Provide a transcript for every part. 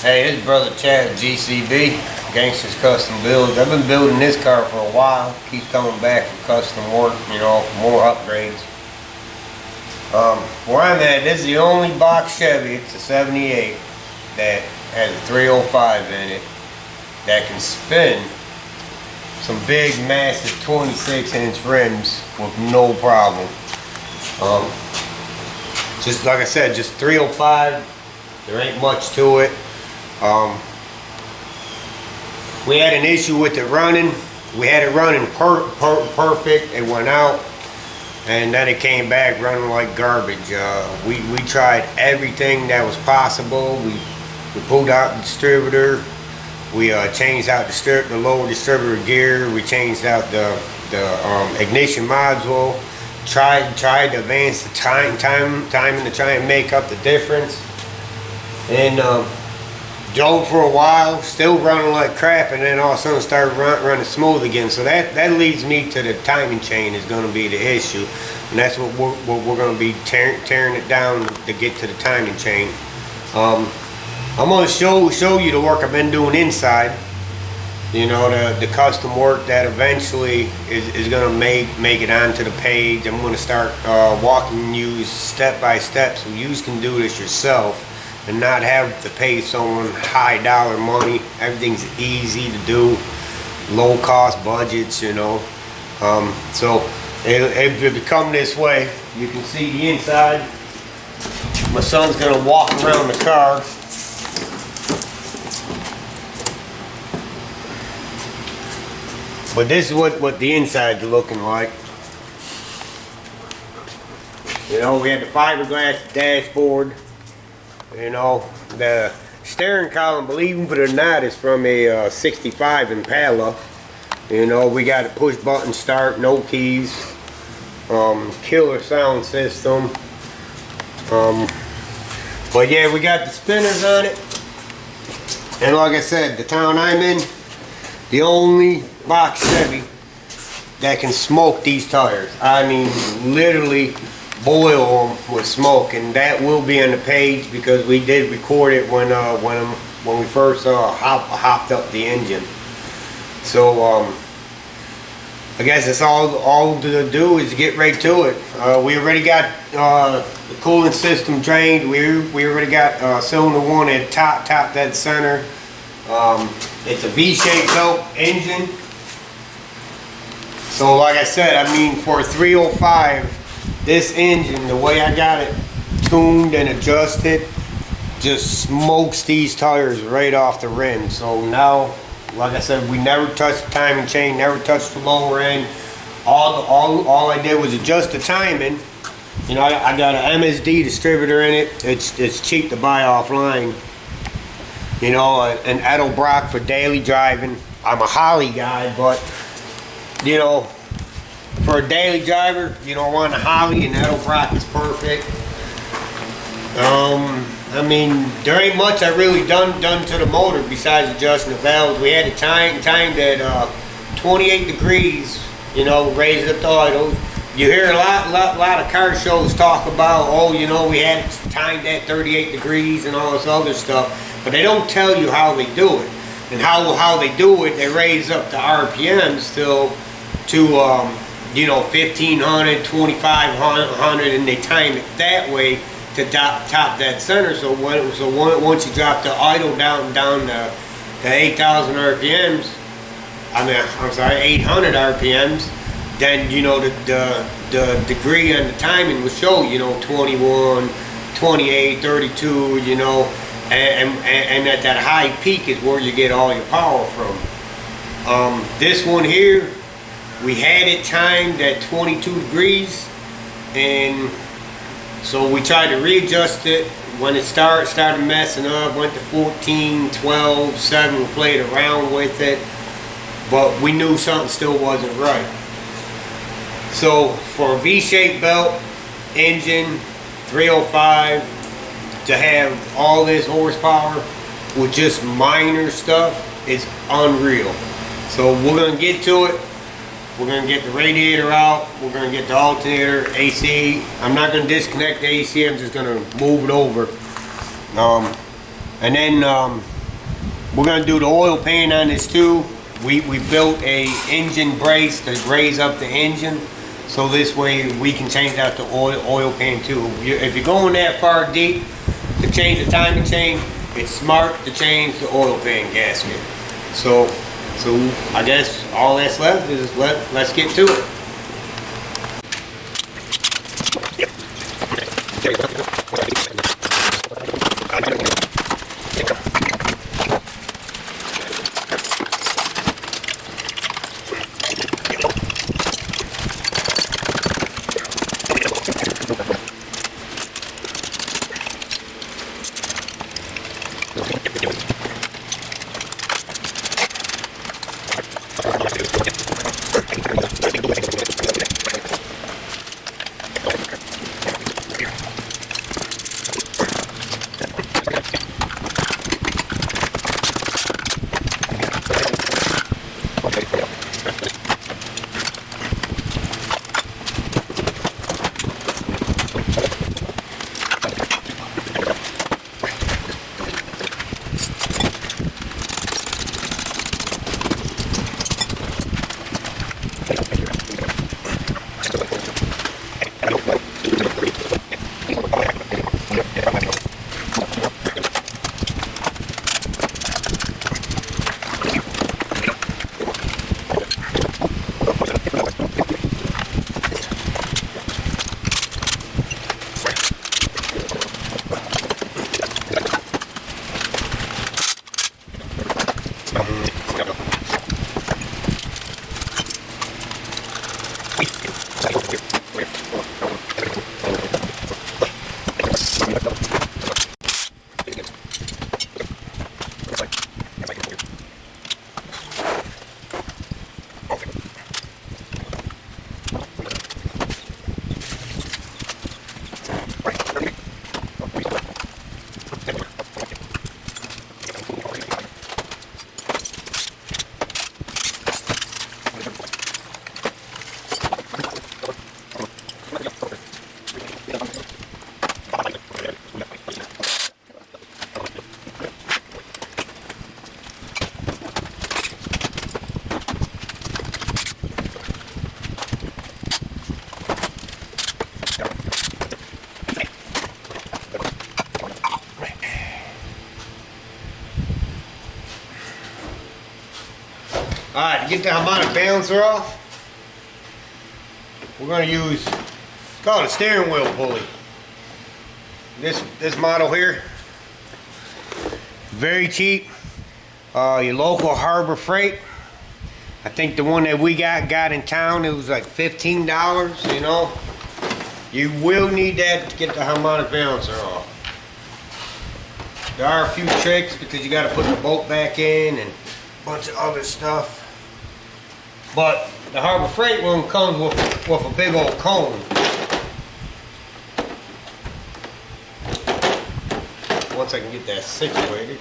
Hey, this is brother Chad, G.C.B, Gangsters Custom Builds. I've been building this car for a while. Keeps coming back for custom work, more upgrades. Where I'm at, this is the only box Chevy, it's a 78, that has a 305 in it, that can spin some big, massive 26-inch rims with no problem. Just like I said, just 305, there ain't much to it. We had an issue with it running. We had it running perfect. It went out, and then it came back running like garbage. We tried everything that was possible. We pulled out the distributor. We changed out the lower distributor gear. We changed out the ignition module. Tried to advance the timing to try and make up the difference. And drove for a while, still running like crap, and then all of a sudden started running smooth again. So that leads me to the timing chain is going to be the issue, and that's what we're going to be tearing it down to get to the timing chain. I'm going to show you the work I've been doing inside. The custom work that eventually is going to make it onto the page. I'm going to start walking you step by step so you can do this yourself and not have to pay someone high dollar money. Everything's easy to do, low cost budgets, So if you come this way, you can see the inside. My son's gonna walk around the car. But this is what the inside's looking like. We had the fiberglass dashboard. The steering column, believe it or not, is from a 65 Impala. We got a push button start, no keys, killer sound system. But yeah, we got the spinners on it. And like I said, the town I'm in, the only box Chevy that can smoke these tires. I mean, literally boil them with smoke, and that will be on the page because we did record it when we first hopped up the engine. So I guess it's all to do is get right to it. We already got the cooling system drained. We already got cylinder 1 at top dead center. It's a V-shaped belt engine. So like I said, I mean, for a 305, this engine, the way I got it tuned and adjusted, just smokes these tires right off the rim. So now, like I said, we never touched the timing chain, never touched the lower end. All I did was adjust the timing. I got an MSD distributor in it. It's cheap to buy offline. An Edelbrock for daily driving. I'm a Holly guy, but for a daily driver, you don't want a Holly, and Edelbrock is perfect. I mean, there ain't much I really done to the motor besides adjusting the valves. We had it timed at 28 degrees, raised up the idle. You hear a lot of car shows talk about, we had it timed at 38 degrees and all this other stuff, but they don't tell you how they do it. And how they do it, they raise up the RPMs to 1500, 2500, and they time it that way to top that center. So once you drop the idle down to 8,000 RPMs, I'm sorry, 800 RPMs, then the degree and the timing will show 21, 28, 32, and at that high peak is where you get all your power from. This one here, we had it timed at 22 degrees, and so we tried to readjust it. When it started messing up, went to 14, 12, 7, we played around with it, but we knew something still wasn't right. So for a V-shaped belt engine, 305, to have all this horsepower with just minor stuff is unreal. So we're going to get to it. We're going to get the radiator out. We're going to get the alternator, AC. I'm not going to disconnect the AC. I'm just going to move it over. And then We're gonna do the oil pan on this too. We built a engine brace to raise up the engine, so this way we can change out the oil pan too. If you're going that far deep to change the timing chain, it's smart to change the oil pan gasket. So I guess all that's left is let's get to it. Alright, to get the harmonic balancer off, we're going to use, it's called a steering wheel pulley. This model here, very cheap. Your local Harbor Freight. I think the one that we got in town, it was like $15, you know. You will need that to get the harmonic balancer off. There are a few tricks because you got to put the bolt back in and a bunch of other stuff. But the Harbor Freight one comes with a big old cone. Once I can get that situated.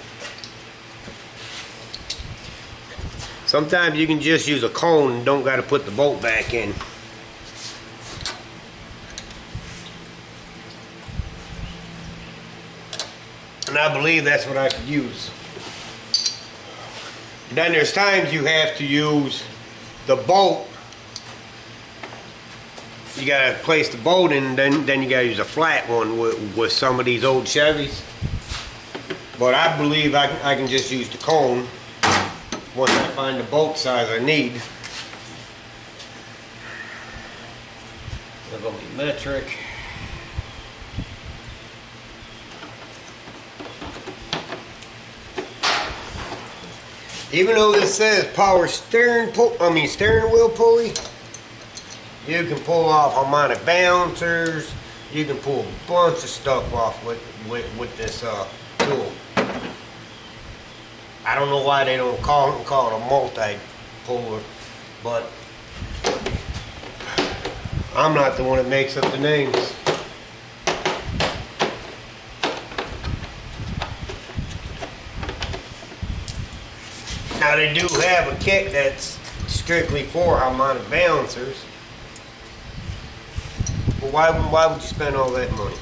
Sometimes you can just use a cone and don't got to put the bolt back in. And I believe that's what I could use. Then there's times you have to use the bolt. You gotta place the bolt in, then you gotta use a flat one with some of these old Chevys. But I believe I can just use the cone once I find the bolt size I need. They're gonna be metric. Even though this says power steering wheel pulley, you can pull off harmonic balancers. You can pull a bunch of stuff off with this tool. I don't know why they don't call it a multi-puller, but I'm not the one that makes up the names. Now they do have a kit that's strictly for harmonic balancers. But why would you spend all that money?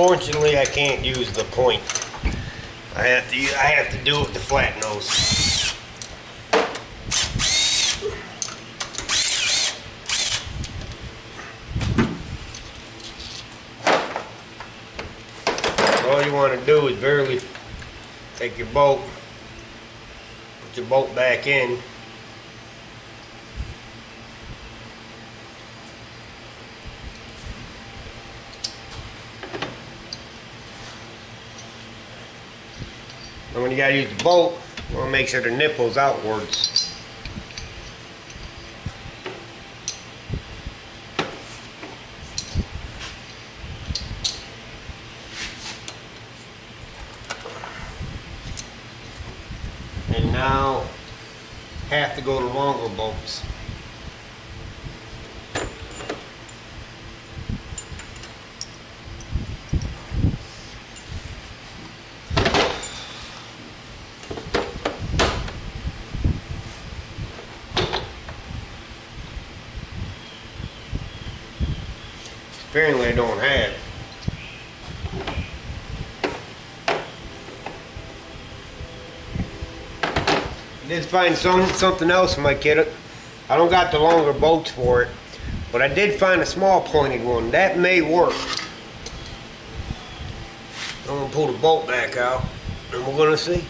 Unfortunately, I can't use the point. I have to do it with the flat nose. All you want to do is barely take your bolt, put your bolt back in. And when you gotta use the bolt, you want to make sure the nipple's outwards. And now have to go to longer bolts. Apparently I don't have. I did find something else in my kit. I don't got the longer bolts for it, but I did find a small pointed one. That may work. I'm gonna pull the bolt back out and we're gonna see.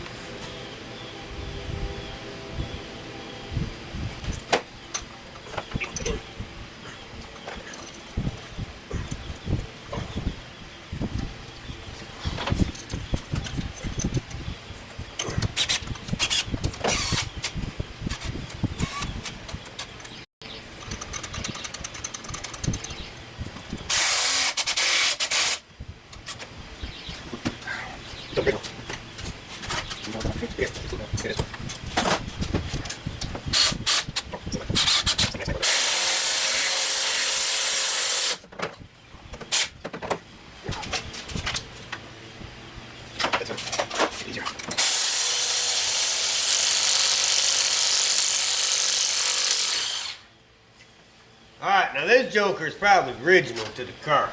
Alright, now this joker is probably original to the car.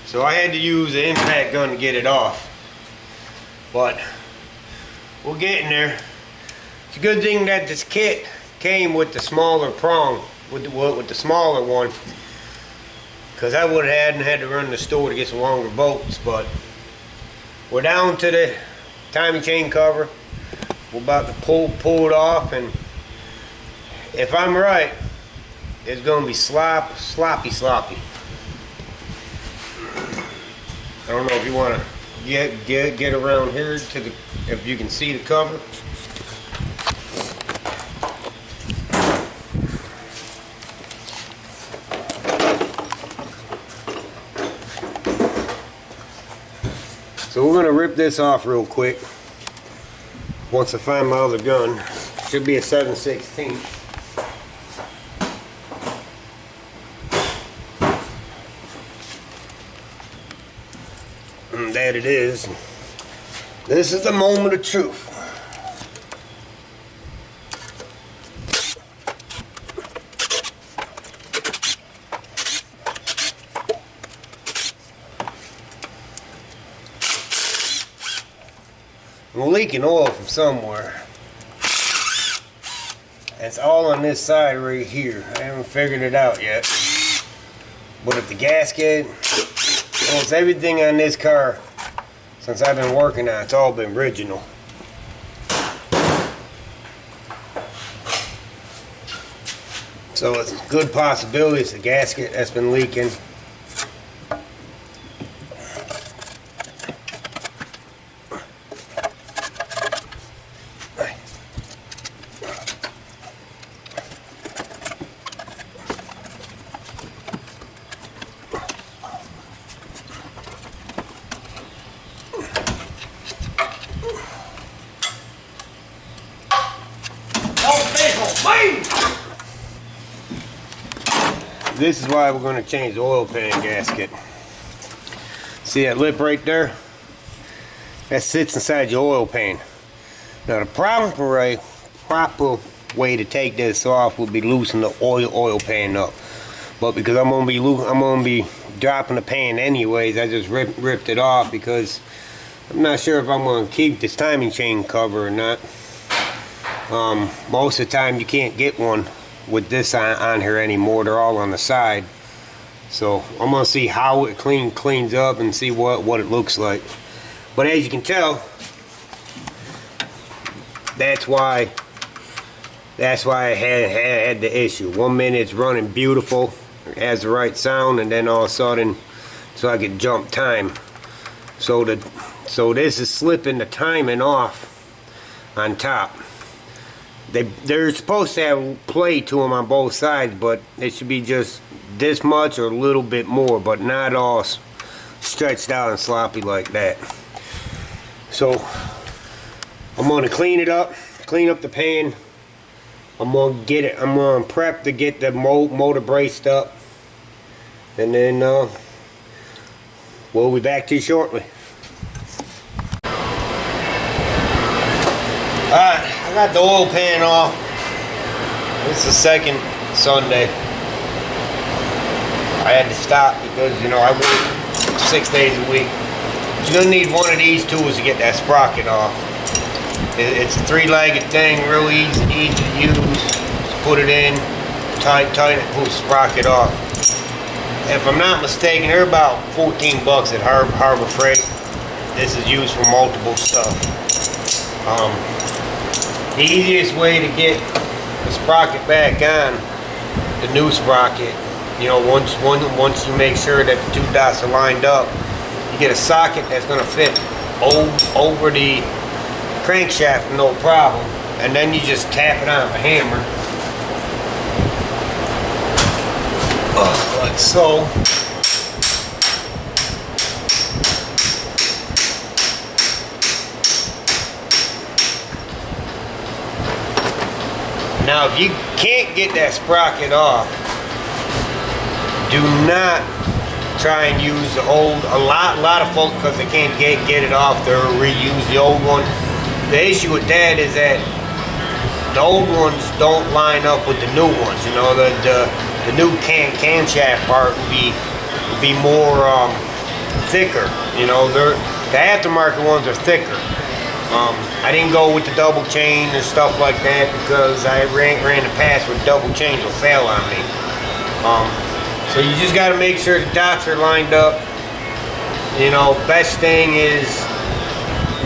So I had to use an impact gun to get it off. But we're getting there. It's a good thing that this kit came with the smaller prong, with the smaller one. Because I would have had to run to the store to get some longer bolts. But we're down to the timing chain cover. We're about to pull it off, and if I'm right, it's gonna be sloppy. I don't know if you want to get around here to the, if you can see the cover. So we're gonna rip this off real quick. Once I find my other gun, should be a 7/16. And that it is. This is the moment of truth. We're leaking oil from somewhere. It's all on this side right here. I haven't figured it out yet. But if the gasket, almost everything on this car since I've been working on it's all been original. So it's a good possibility it's the gasket that's been leaking. This is why we're going to change the oil pan gasket. See that lip right there? That sits inside your oil pan. Now the proper way to take this off would be loosen the oil pan up. But because I'm gonna be dropping the pan anyways, I just ripped it off because I'm not sure if I'm gonna keep this timing chain cover or not. Most of the time you can't get one with this on here anymore. They're all on the side. So I'm gonna see how it cleans up and see what it looks like. But as you can tell, that's why I had the issue. 1 minute it's running beautiful, it has the right sound, and then all of a sudden, so I could jump time. So this is slipping the timing off on top. They're supposed to have play to them on both sides, but it should be just this much or a little bit more, but not all stretched out and sloppy like that. So I'm gonna clean up the pan. I'm gonna prep to get the motor braced up, and then we'll be back to you shortly. Alright, I got the oil pan off. This is the second Sunday. I had to stop because, you know, I work 6 days a week. You're gonna need one of these tools to get that sprocket off. It's a 3-legged thing, real easy to use. Just put it in, tighten it, pull the sprocket off. If I'm not mistaken, they're about 14 bucks at Harbor Freight. This is used for multiple stuff. The easiest way to get the sprocket back on, the new sprocket, you know, once you make sure that the 2 dots are lined up, you get a socket that's going to fit over the crankshaft, no problem, and then you just tap it on with a hammer, like so. Now, if you can't get that sprocket off, do not try and use the old. A lot of folks, because they can't get it off, they'll reuse the old one. The issue with that is that the old ones don't line up with the new ones. You know, the new camshaft part will be more thicker. You know, the aftermarket ones are thicker. I didn't go with the double chain and stuff like that because I ran the past with double chains will fail on me. So you just got to make sure the dots are lined up. You know, best thing is,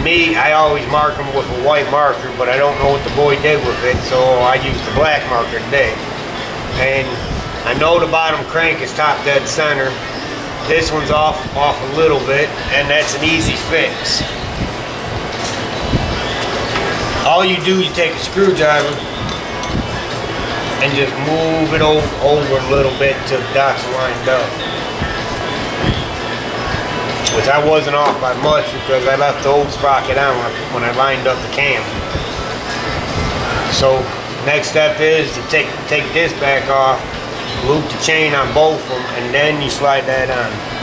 I always mark them with a white marker, but I don't know what the boy did with it, so I used the black marker today. And I know the bottom crank is top dead center. This one's off a little bit, and that's an easy fix. All you do, you take a screwdriver and just move it over a little bit till the dots are lined up. Which I wasn't off by much because I left the old sprocket on when I lined up the cam. So next step is to take this back off, loop the chain on both of them, and then you slide that on.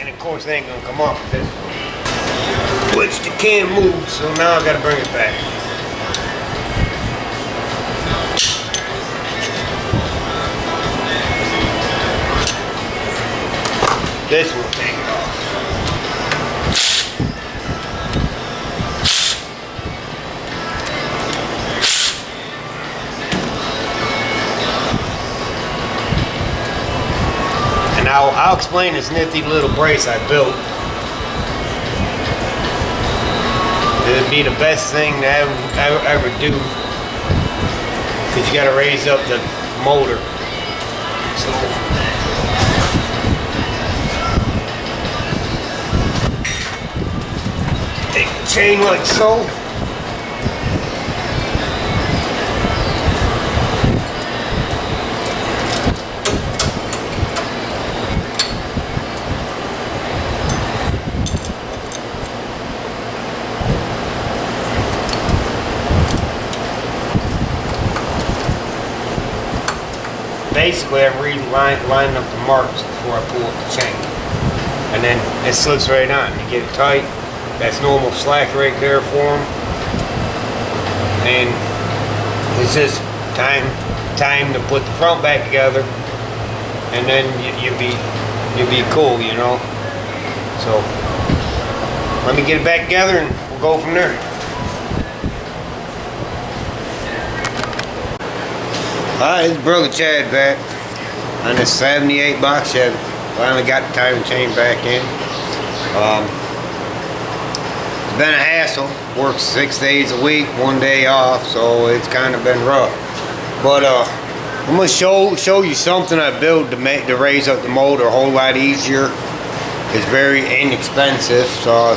Of course, they ain't gonna come off with this, which the cam moved, so now I gotta bring it back. This one will take it off. And I'll explain this nifty little brace I built. It'd be the best thing to ever do, because you got to raise up the motor. So take the chain like so. Basically, I'm lining up the marks before I pull up the chain. and then it slips right on. You get it tight. That's normal slack right there for them. And it's just time to put the front back together, and then you'll be cool, you know. So let me get it back together and we'll go from there. Alright, it's Brother Chad back on this 78 box Chevy. Finally got the tire and chain back in. It's been a hassle. Worked 6 days a week, 1 day off, so it's kind of been rough. But I'm gonna show you something I built to raise up the motor a whole lot easier. It's very inexpensive. So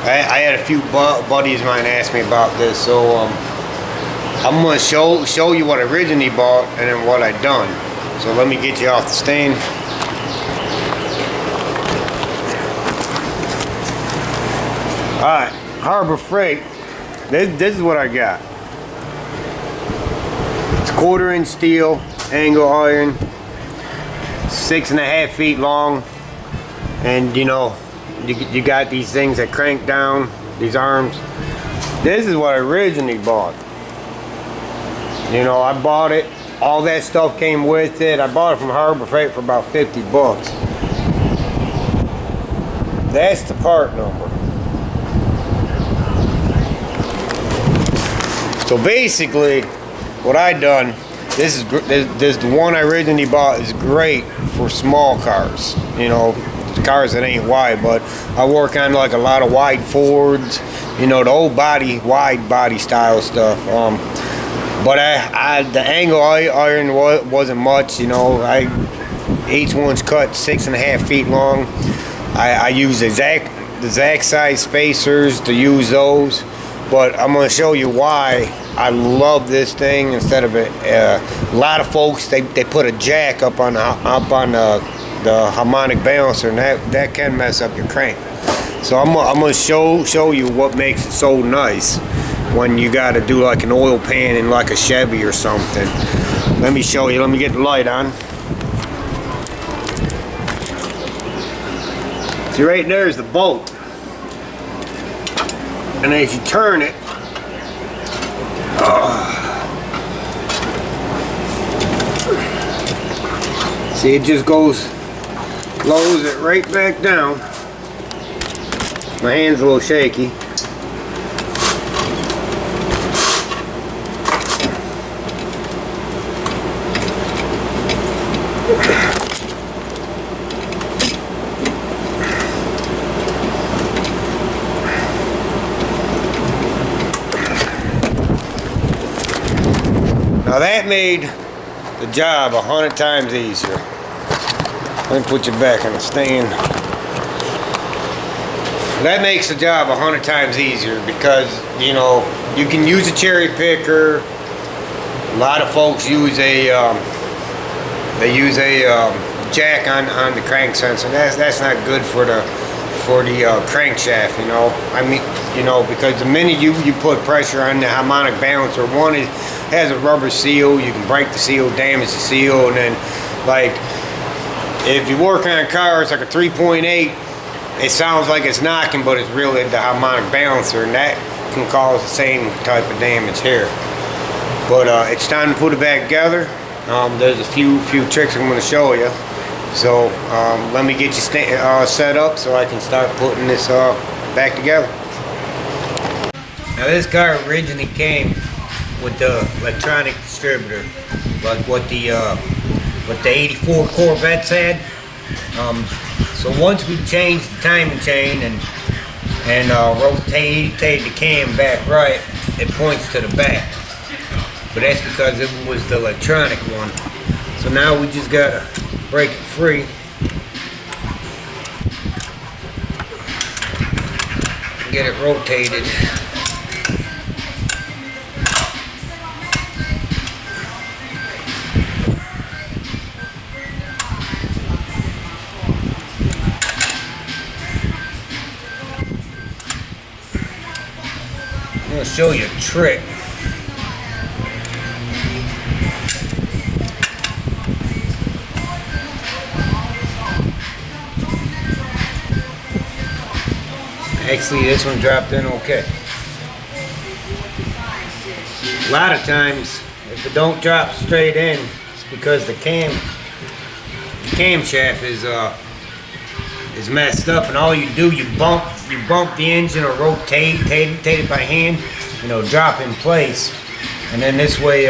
I had a few buddies of mine ask me about this, so I'm gonna show you what I originally bought and then what I done. So let me get you off the stand. Alright, Harbor Freight. This is what I got. It's 1/4" steel, angle iron, 6.5 feet long, and you know, you got these things that crank down, these arms. This is what I originally bought. You know, I bought it, all that stuff came with it. I bought it from Harbor Freight for about 50 bucks. That's the part number. So basically, what I done, this the one I originally bought is great for small cars. You know, cars that ain't wide, but I work on like a lot of wide Fords. You know, the old wide body style stuff. But the angle iron wasn't much. You know, each one's cut 6.5 feet long. I use the exact size spacers to use those. But I'm going to show you why I love this thing instead of it. A lot of folks they put a jack up on the harmonic balancer, and that can mess up your crank. So I'm going to show you what makes it so nice when you got to do like an oil pan in like a Chevy or something. Let me show you. Let me get the light on. See, right there is the bolt. And as you turn it, see, it just lowers it right back down. My hand's a little shaky. Now that made the job 100 times easier. Let me put you back on the stand. That makes the job 100 times easier because, you know, you can use a cherry picker. A lot of folks use a jack on the crank sensor. That's not good for the crankshaft, you know. I mean, you know, because the minute you put pressure on the harmonic balancer, one has a rubber seal. You can break the seal, damage the seal, and then like if you work on cars like a 3.8, it sounds like it's knocking, but it's really the harmonic balancer, and that can cause the same type of damage here. But it's time to put it back together. There's a few tricks I'm going to show you. So let me get you set up so I can start putting this back together. Now this car originally came with the electronic distributor, like what the 84 Corvettes had. So once we changed the timing chain and rotated the cam back right, it points to the back. But that's because it was the electronic one. So now we just gotta break it free. Get it rotated. I'm gonna show you a trick. Actually, this one dropped in okay. A lot of times, if it don't drop straight in, it's because the camshaft is messed up, and all you do, you bump the engine or rotate it by hand, and it'll drop in place. And then this way,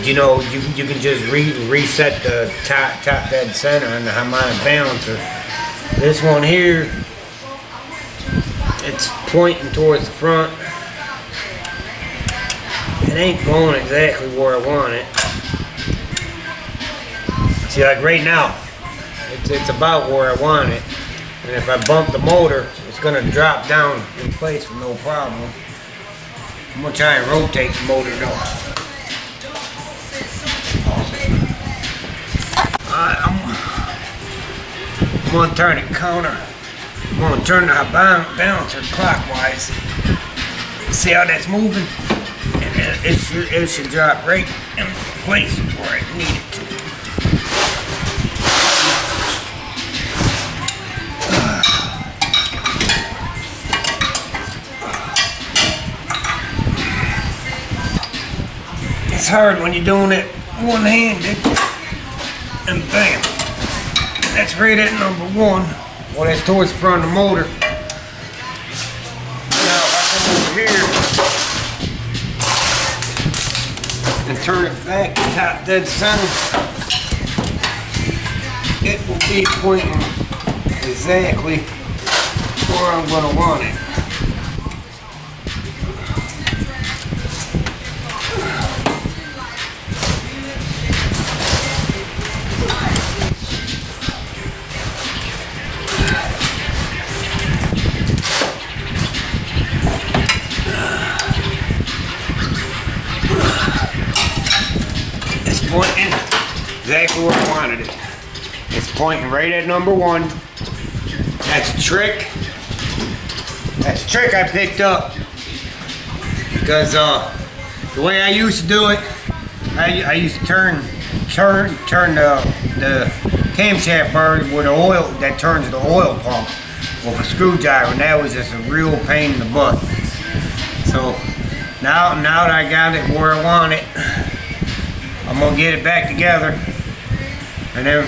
you know, you can just reset the top dead center and the harmonic balancer. This one here, it's pointing towards the front. It ain't going exactly where I want it. See, like right now, it's about where I want it. And if I bump the motor, it's gonna drop down in place with no problem. I'm gonna try and rotate the motor though. I'm gonna turn it counter. I'm gonna turn the balancer clockwise. See how that's moving? And it should drop right in place where I need it to. It's hard when you're doing it one-handed. And bam, that's right at number one. Well, that's towards the front of the motor. Now if I come over here and turn it back to top dead center, it will be pointing exactly where I'm going to want it. Pointing exactly where I wanted it. It's pointing right at number one. That's a trick. That's a trick I picked up because the way I used to do it, I used to turn the camshaft bar with the oil that turns the oil pump with a screwdriver, and that was just a real pain in the butt. So now that I got it where I want it, I'm gonna get it back together, and then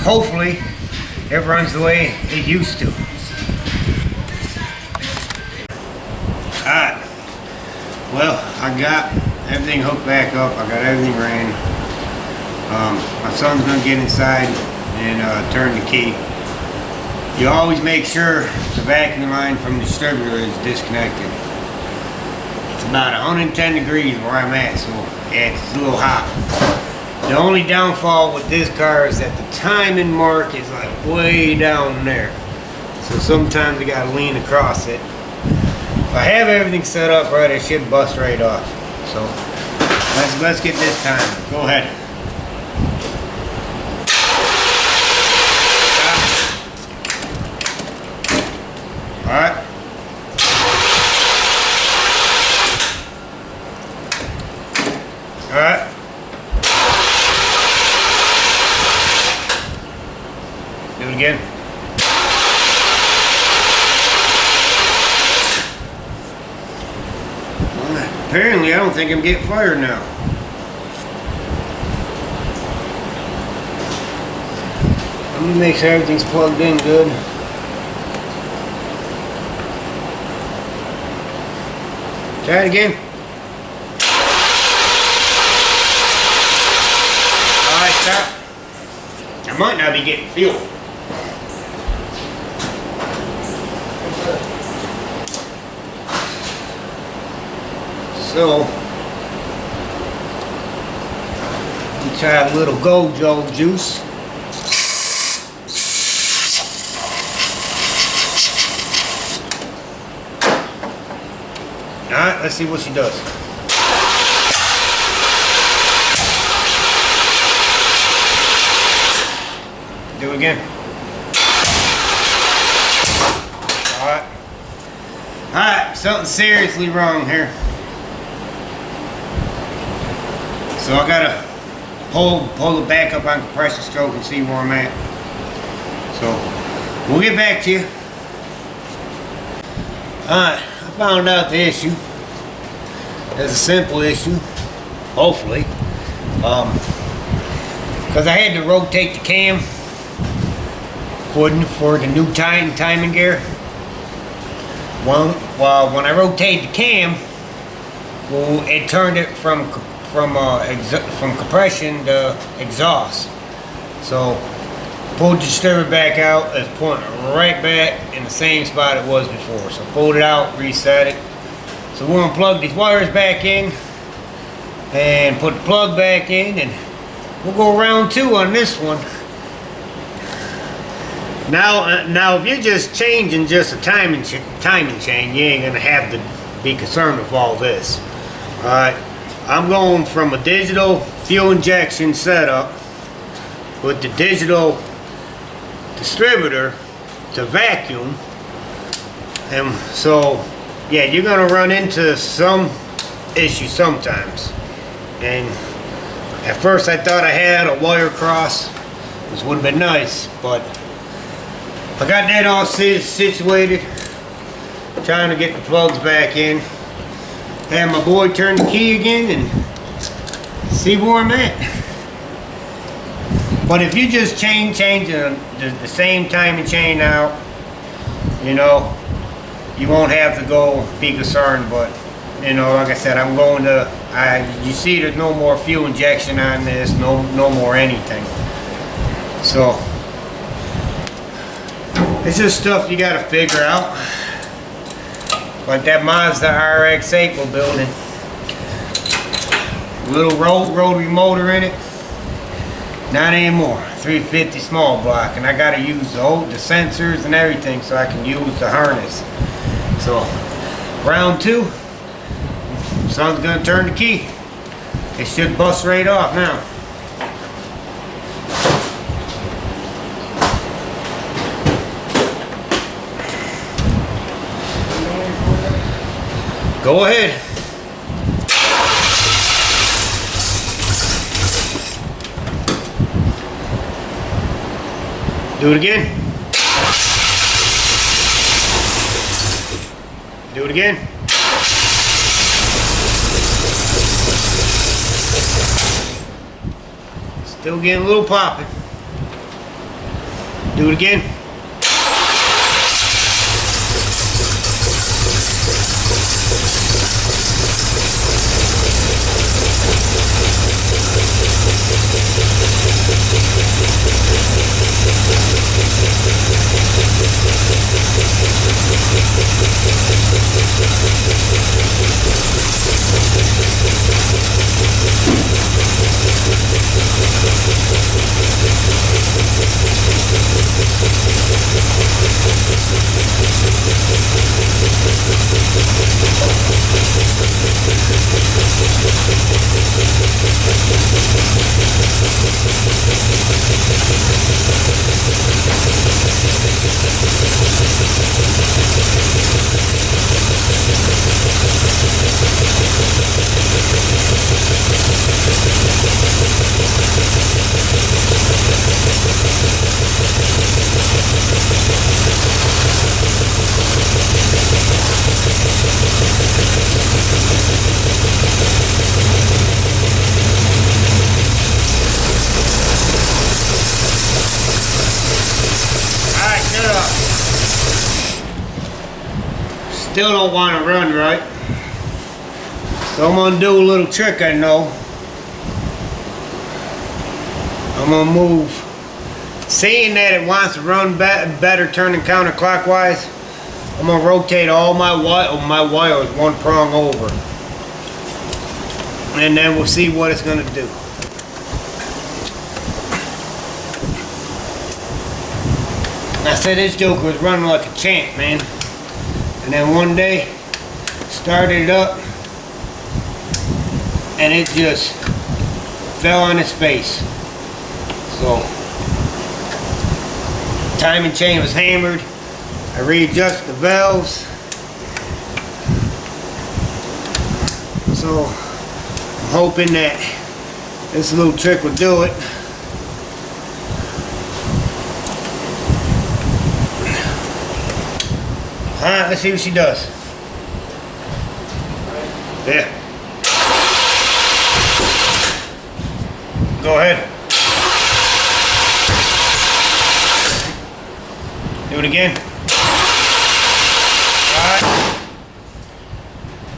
hopefully it runs the way it used to. Alright, well, I got everything hooked back up. I got everything ran. My son's gonna get inside and turn the key. You always make sure the vacuum line from the distributor is disconnected. It's about 110 degrees where I'm at, so yeah, it's a little hot. The only downfall with this car is that the timing mark is like way down there. So sometimes I gotta lean across it. If I have everything set up right, it should bust right off. So let's get this time. Go ahead. Alright. Alright. Do it again. Well, apparently I don't think I'm getting fired now. Let me make sure everything's plugged in good. Try it again. Alright, stop. I might not be getting fuel. So, we try a little Gojo juice. Alright, let's see what she does. Do it again. Alright. Alright, something seriously wrong here. So I gotta pull it back up on compression stroke and see where I'm at. So we'll get back to you Alright, I found out the issue. It's a simple issue, hopefully. Because I had to rotate the cam for the new timing gear. Well, when I rotate the cam, well, it turned it from compression to exhaust. So pulled the distributor back out, it's pointing right back in the same spot it was before. So pulled it out, reset it. So we're gonna plug these wires back in and put the plug back in, and we'll go round 2 on this one. Now if you're just changing just a timing chain, you ain't gonna have to be concerned with all this. Alright, I'm going from a digital fuel injection setup with the digital distributor to vacuum. And so, yeah, you're gonna run into some issues sometimes. And at first I thought I had a wire cross, which would have been nice, but I got that all situated, trying to get the plugs back in. Have my boy turn the key again and see where I'm at. But if you just changing the same timing chain out, you know, you won't have to go be concerned. But you know, like I said, I'm going to. You see, there's no more fuel injection on this, no more anything. So it's just stuff you got to figure out. Like that Mazda RX-8 we're building. Little rotary motor in it. Not anymore. 350 small block. And I got to use the sensors and everything so I can use the harness. So, round 2. Son's going to turn the key. It should bust right off now. Go ahead. Do it again. Do it again. Still getting a little popping. Do it again. Still don't want to run right. So I'm going to do a little trick I know. I'm going to move. Seeing that it wants to run better turning counterclockwise, I'm going to rotate all my wires one prong over. And then we'll see what it's going to do. I said this joker was running like a champ, man. And then one day, started it up, and it just fell on its face. So, timing chain was hammered. I readjusted the valves. So, I'm hoping that this little trick will do it. Alright, let's see what she does. Yeah. Go ahead. Do it again.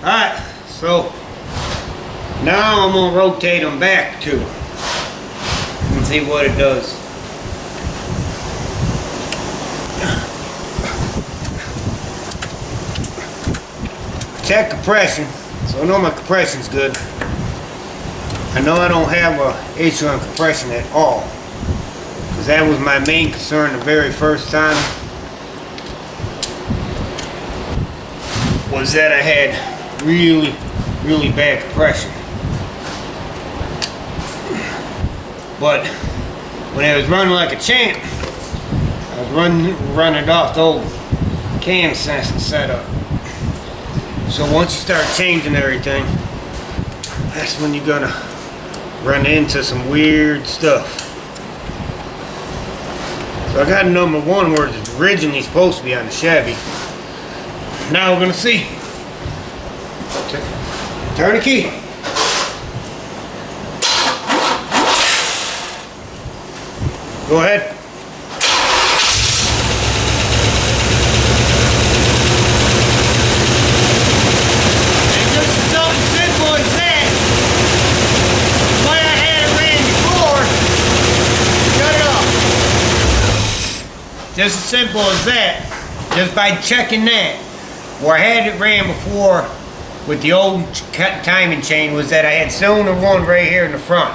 Alright, so now I'm going to rotate them back too and see what it does. Check compression, so I know my compression's good. I know I don't have an issue on compression at all, because that was my main concern the very first time, was that I had really bad compression. But when I was running like a champ, I was running it off the old cam setup. So once you start changing everything, that's when you're gonna run into some weird stuff. So I got number one where it's originally supposed to be on the Chevy. Now we're gonna see. Turn the key. Go ahead. And just something simple as that. The way I had it ran before, shut it off. Just as simple as that. Just by checking that. Where I had it ran before with the old timing chain was that I had cylinder 1 right here in the front.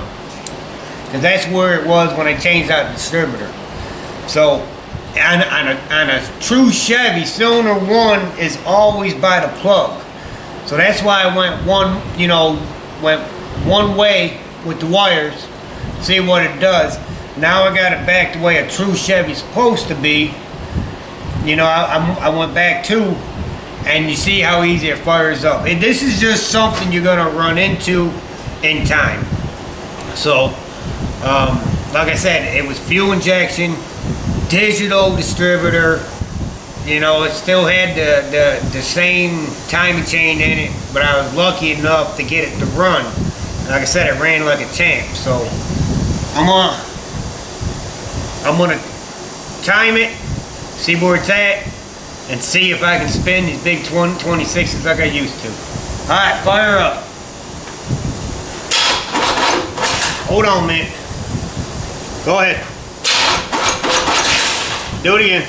Because that's where it was when I changed out the distributor. So on a true Chevy, cylinder 1 is always by the plug. So that's why I went one way with the wires, see what it does. Now I got it back the way a true Chevy's supposed to be. You know, I went back 2, and you see how easy it fires up. And this is just something you're gonna run into in time. So, like I said, it was fuel injection, digital distributor. You know, it still had the same timing chain in it, but I was lucky enough to get it to run. Like I said, it ran like a champ. So I'm gonna time it, see where it's at, and see if I can spin these big 26s like I used to. All right, fire up. Hold on, man. Go ahead. Do it again.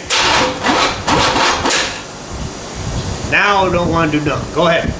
Now I don't want to do nothing. Go ahead.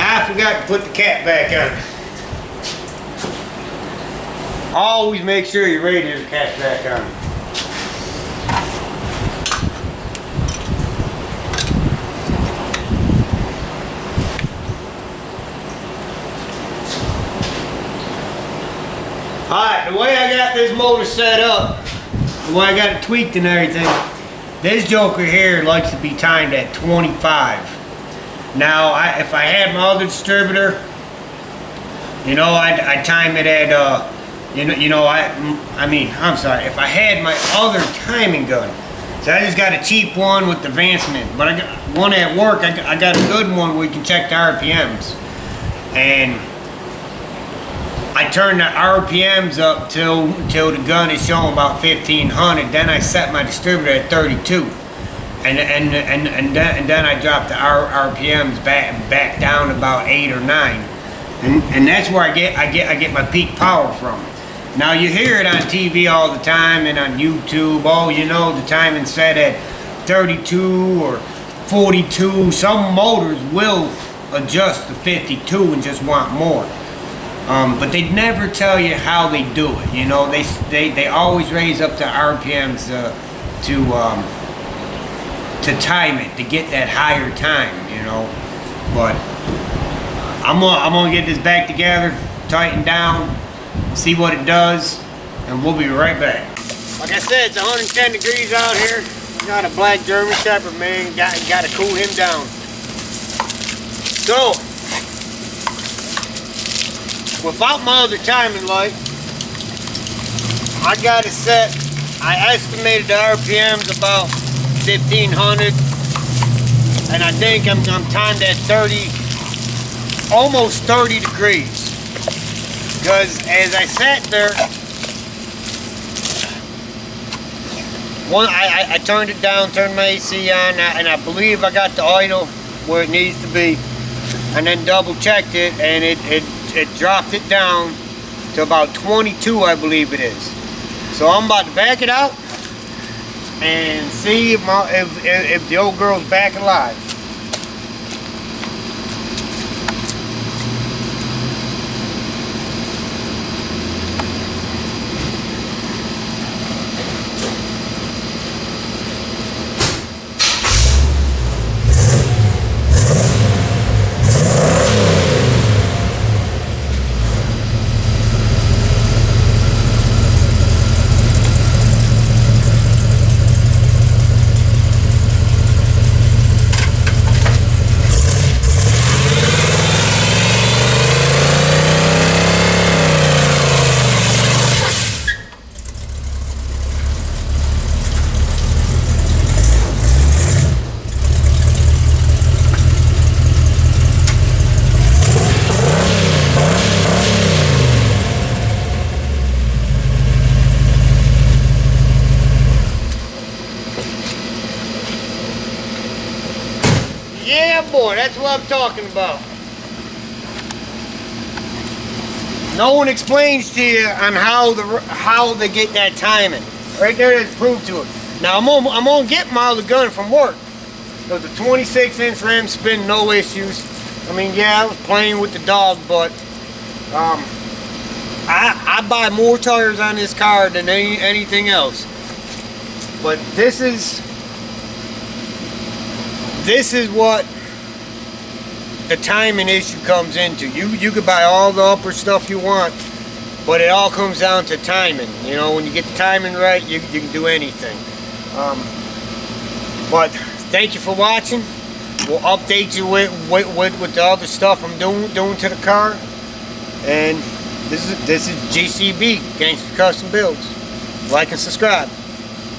I forgot to put the cap back on. Always make sure your radiator cap's back on. Alright, the way I got this motor set up, the way I got it tweaked and everything, this joker here likes to be timed at 25. Now, if I had my other distributor, you know, I'd time it at, I'm sorry, if I had my other timing gun, so I just got a cheap one with advancement, but I got one at work, I got a good one where you can check the RPMs, and I turn the RPMs up till the gun is showing about 1500, then I set my distributor at 32. And then I drop the RPMs back down about 8 or 9, and that's where I get my peak power from. Now you hear it on TV all the time and on YouTube. Oh, you know, the timing set at 32 or 42. Some motors will adjust to 52 and just want more. But they never tell you how they do it. You know, they always raise up the RPMs to time it, to get that higher time, you know. But I'm gonna get this back together, tighten down, see what it does, and we'll be right back. Like I said, it's 110 degrees out here. Got a black German Shepherd, man. Got to cool him down. So, without my other timing light, I got it set. I estimated the RPMs about 1500, and I think I'm timed at 30, almost 30 degrees. Because as I sat there, I turned it down, turned my AC on, and I believe I got the idle where it needs to be, and then double checked it, and it dropped it down to about 22, I believe it is. So I'm about to back it out and see if the old girl's back alive. Yeah, boy, that's what I'm talking about. No one explains to you on how they get that timing. Right there, that's proved to it. Now I'm gonna get my other gun from work. So the 26-inch rim spin, no issues. I mean, yeah, I was playing with the dog, but I buy more tires on this car than anything else. But this is what the timing issue comes into. You could buy all the upper stuff you want, but it all comes down to timing. You know, when you get the timing right, you can do anything. But thank you for watching. We'll update you with the other stuff I'm doing to the car. And this is G.C.B. Gangster Custom Builds. Like and subscribe.